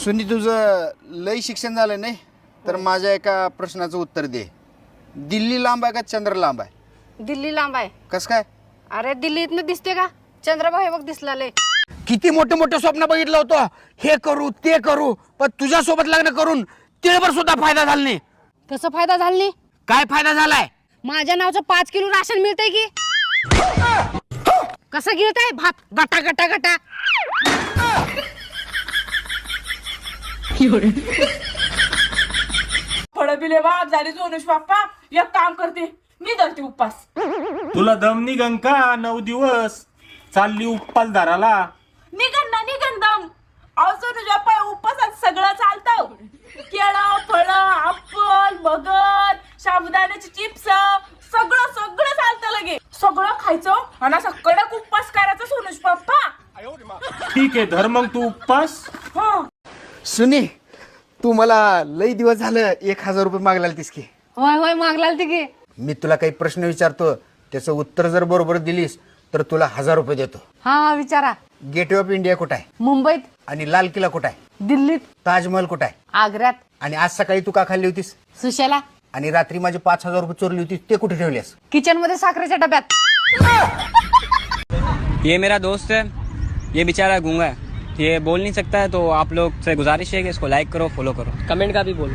सुनी तुझं लय शिक्षण झालं नाही तर माझ्या एका प्रश्नाचं उत्तर दे. दिल्ली लांब आहे का चंद्र लांब आहे? दिल्ली लांब आहे. कस काय? अरे दिल्ली इथनं दिसते का? चंद्रभाऊ हे बघ दिसला लय. किती मोठे मोठे स्वप्न बघितलं होतं, हे करू ते करू, पण तुझ्या सोबत लग्न करून तिळभर सुद्धा फायदा झाला नाही. कसं फायदा झाला नाही? काय फायदा झालाय? माझ्या नावचं 5 किलो राशन मिळतंय की. कसं गिळताय भात गटा गटा गटा. फळं बिले बाप झाले सोनुष बाप्पा. एक काम करते, मी धरते उपास. तुला दम निघन का? 9 दिवस चालली उप्पाल दाराला. निघन ना निघन दम. अहो सोनुष बाप्पा उपासात सगळं चालतं. केळं फळं ऍपल भगर साबुदाण्याचे चिप्स सगळं सगळं चालतं. लगे सगळं खायचं आणि असं कडक उपास करायचा सोनुष बाप्पा. ठीक आहे, धर मग तू उपवास. हा सुनी तू मला लय दिवस झालं 1000 रुपये मागला तीस की. होय होय मागला ते की. मी तुला काही प्रश्न विचारतो, त्याचं उत्तर जर बरोबर दिलीस तर तुला 1000 रुपये देतो. हा विचारा. गेटवे ऑफ इंडिया कुठं आहे? मुंबईत. आणि लाल किल्ला कुठं आहे? दिल्लीत. ताजमहल कुठं आहे? आग्र्यात. आणि आज सकाळी तू का खाल्ली होतीस? सुशाला. आणि रात्री माझे 5000 रुपये चोरली होती ते कुठे ठेवलेस? किचन मध्ये साखरेच्या डब्यात. ये मेरा दोस्त है, ये बेचारा गूंगा है, ये बोल नहीं सकता है, तो आप लोग से गुजारिश है कि इसको लाइक करो, फॉलो करो, कमेंट का भी बोलो.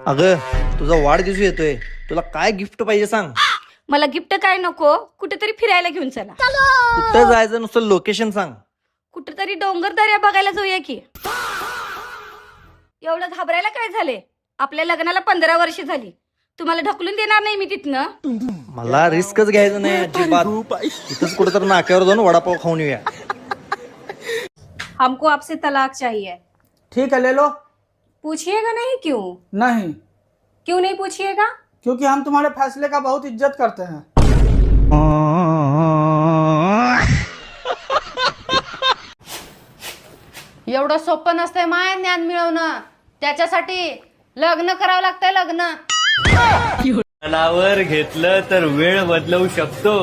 अगं तुझा वाढदिवस येतोय, तुला काय गिफ्ट पाहिजे सांग. मला गिफ्ट काय नको, कुठेतरी फिरायला घेऊन चला. कुठं जायचं नुसतं लोकेशन सांग. कुठेतरी डोंगर दर्या बघायला जाऊया की. एवढं घाबरायला काय झाले? आपल्या लग्नाला 15 वर्ष झाली. तुम्हाला ढकलून देणार नाही मी तिथनं. मला रिस्कच घ्यायचं नाही अजिबात. इथंच कुठं तर नाक्यावर जाऊन वडापाव खाऊन येऊया. हमको आपसे तलाक चाहिए. ठीक है ले लो. पूछिएगा नहीं क्यों? नहीं, क्यों नहीं पूछिएगा? क्योंकि हम तुम्हारे फैसले का बहुत इज्जत करते हैं. एवढं सोपं नसतंय माय ज्ञान मिळवणं. त्याच्यासाठी लग्न करावं लागतंय. लग्न मनावर घेतलं तर वेळ बदलवू शकतो.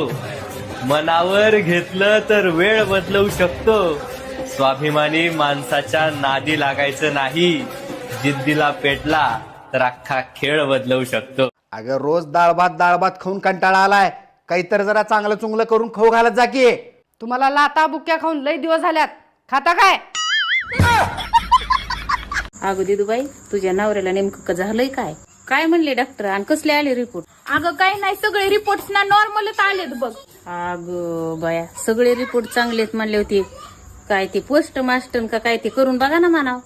मनावर घेतलं तर वेळ बदलवू शकतो. स्वाभिमानी माणसाच्या नादी लागायचं नाही. जिद्दीला पेटला तर अख्खा खेळ बदलवू शकतो. अगं रोज डाळ भात खाऊन कंटाळा आलाय. काहीतरी जरा चांगलं चुंगलं करून खाऊ घालत जा की. तुम्हाला लाता बुक्या खाऊन लई दिवस झाल्यात. खाता काय? अगं दिदूबाई, तुझ्या नवऱ्याला नेमकं झालंय काय? काय म्हणले डॉक्टर आणि कसले आले रिपोर्ट? अगं काही नाही, सगळे रिपोर्ट ना नॉर्मलच आलेत बघ. अगं बाया, सगळे रिपोर्ट चांगलेत म्हणले होते. काय ते पोस्ट मास्टर का काय ते करून बघा ना म्हणाव.